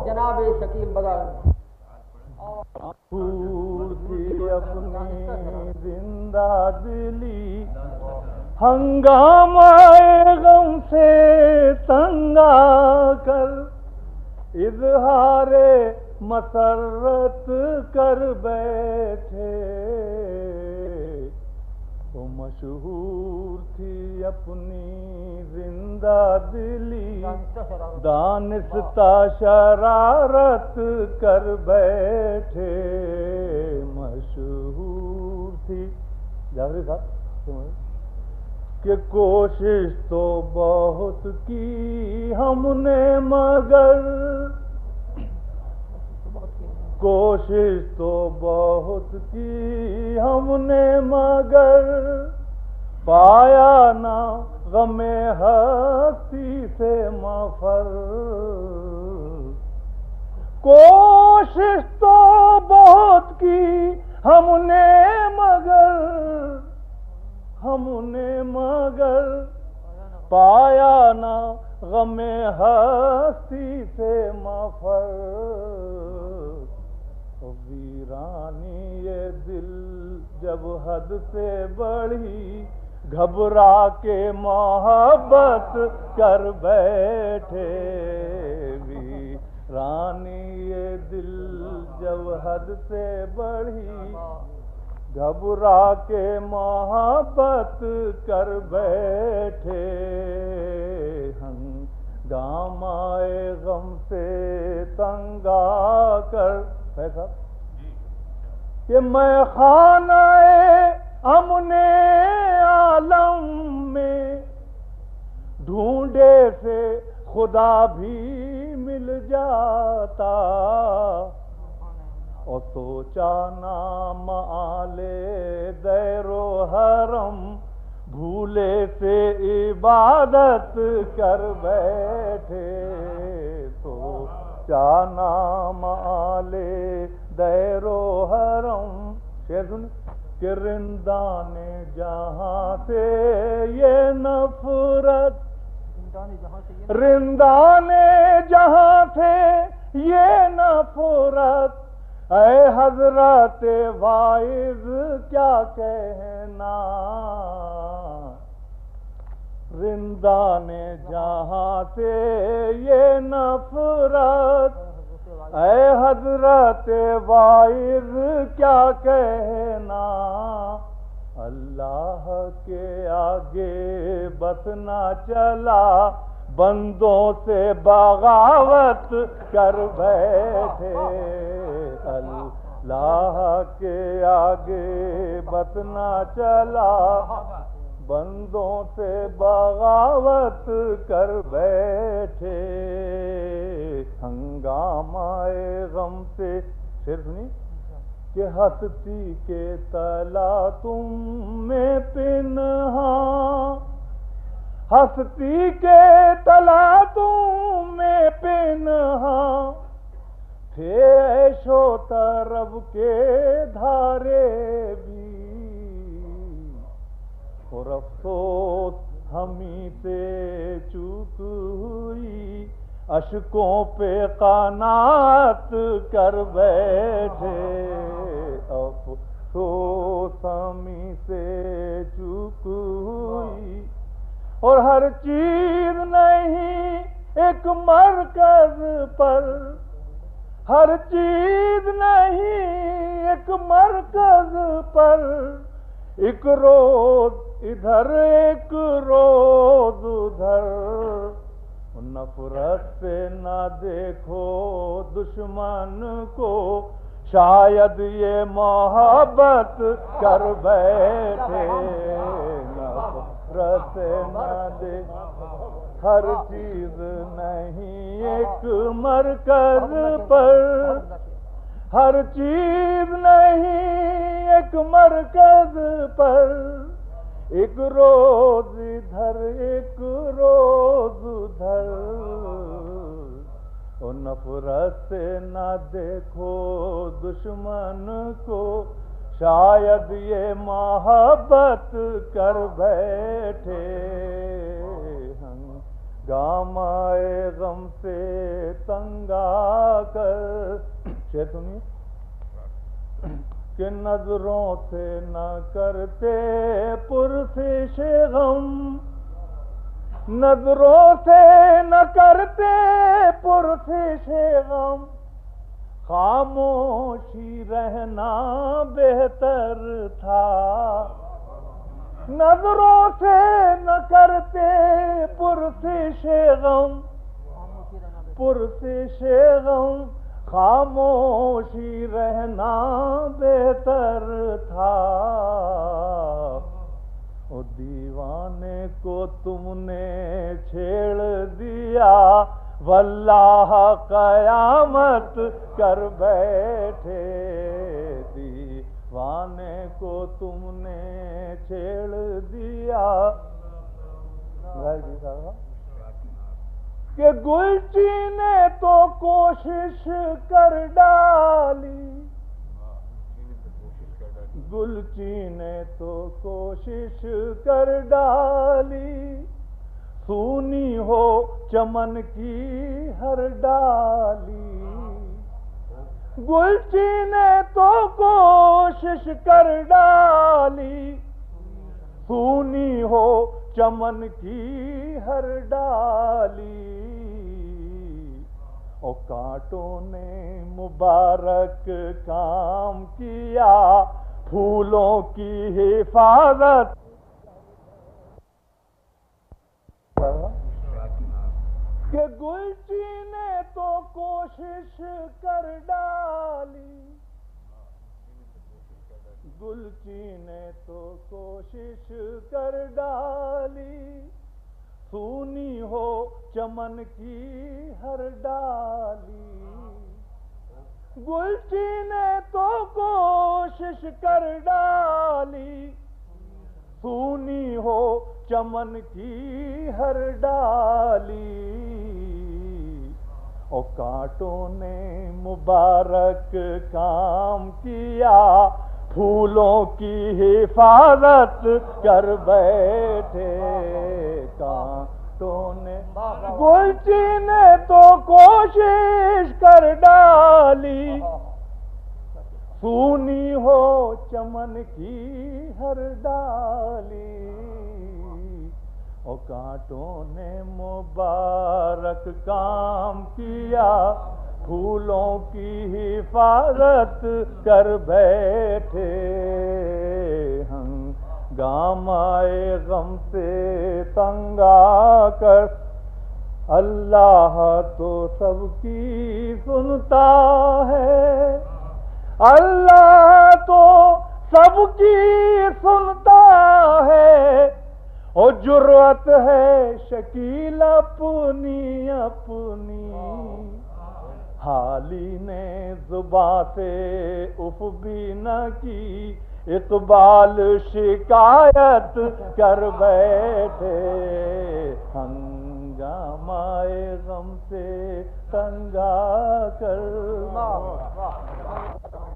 جناب شکیل بدر پوری اپنی زندہ دلی ہنگامہ غم سے تنگ آ کر اظہار مسرت کر بیٹھے. وہ مشہور تھی اپنی زندہ دلی دانستہ شرارت کر بیٹھے. مشہور تھی جعفری صاحب کہ کوشش تو بہت کی ہم نے مگر کوشش تو بہت کی ہم نے مگر پایا نہ غم ہستی سے مفر. کوشش تو بہت کی ہم نے مگر پایا نہ غم ہستی سے مفر. ویرانی یہ دل جب حد سے بڑھی گھبرا کے محبت کر بیٹھے. ویرانی یہ دل جب حد سے بڑھی گھبرا کے محبت کر بیٹھے. ہنگامہ غم سے تنگ آ کر کہ میں خانہ امن عالم میں ڈھونڈے سے خدا بھی مل جاتا. اور سوچا نام آلے دیر و حرم بھولے سے عبادت کر بیٹھے. سوچا نام آلے دیر و حرم شعر سن کہ رندان جہاں سے یہ نفرت رندان جہاں سے یہ نفرت اے حضرت واعظ کیا کہنا. رندان جہاں سے یہ نفرت اے حضرت واعظ کیا کہنا. اللہ کے آگے بس نہ چلا بندوں سے بغاوت کر بیٹھے. اللہ کے آگے بس نہ چلا بندوں سے بغاوت کر بیٹھے. ہنگامہ غم سے شعر سنی کہ ہستی کے تلا تم میں پنہاں ہستی کے تلا تم میں پنہاں تھے عیش و طرب کے دھارے بھی. اور افسوس ہمیں سے چوک ہوئی اشکوں پہ قناعت کر بیٹھے. افسوس ہمیں سے چوک ہوئی اور ہر چیز نہیں ایک مرکز پر ہر چیز نہیں ایک مرکز پر. ایک روز ادھر ایک روز ادھر. نفرت سے نہ دیکھو دشمن کو شاید یہ محبت کر بیٹھے. نفرت سے نہ دیکھو ہر چیز نہیں ایک مرکز پر ہر چیز نہیں ایک مرکز پر. ایک روز ادھر ایک روز ادھر. اور نفرت سے نہ دیکھو دشمن کو شاید یہ محبت کر بیٹھے. گامائے غم سے تنگ آ کر، شعر سنیے، کہ نظروں سے نہ کرتے پرسش غم، نظروں سے نہ کرتے پرسش غم، خاموشی رہنا بہتر تھا، نظروں سے نہ کرتے پرسش غم، پرسش غم، خاموشی رہنا بہتر تھا، او دیوانے کو تم نے چھیڑ دیا، واللہ قیامت کر بیٹھے، دیوانے کو تم نے چھیڑ دیا، کہ گلچی نے تو کوشش کر ڈالی، گلچی نے تو کوشش کر ڈالی، سونی ہو چمن کی ہر ڈالی، گلچی نے تو کوشش کر ڈالی، سونی ہو چمن کی ہر ڈالی، او کانٹوں نے مبارک کام کیا، پھولوں کی حفاظت، کہ گلچی نے تو کوشش کر ڈالی، گلچی نے تو کوشش کر ڈالی، سونی ہو چمن کی ہر ڈالی، گلچی نے تو کوشش کر ڈالی، سونی ہو چمن کی ہر ڈالی، او کانٹوں نے مبارک کام کیا، پھولوں کی حفاظت کر بیٹھے، کانٹوں نے، گلچی نے تو کوشش کر ڈالی، سونی ہو چمن کی ہر ڈالی، او کانٹوں نے مبارک کام کیا، پھولوں کی حفاظت کر بیٹھے، ہنگامائے غم سے تنگ آ کر، اللہ تو سب کی سنتا ہے، اللہ تو سب کی سنتا ہے، او جرأت ہے شکیل اپنی اپنی، حالی نے زباں سے اف بھی نہ کی، اقبال شکایت کر بیٹھے، ہنگامائے غم سے تنگ آ کر،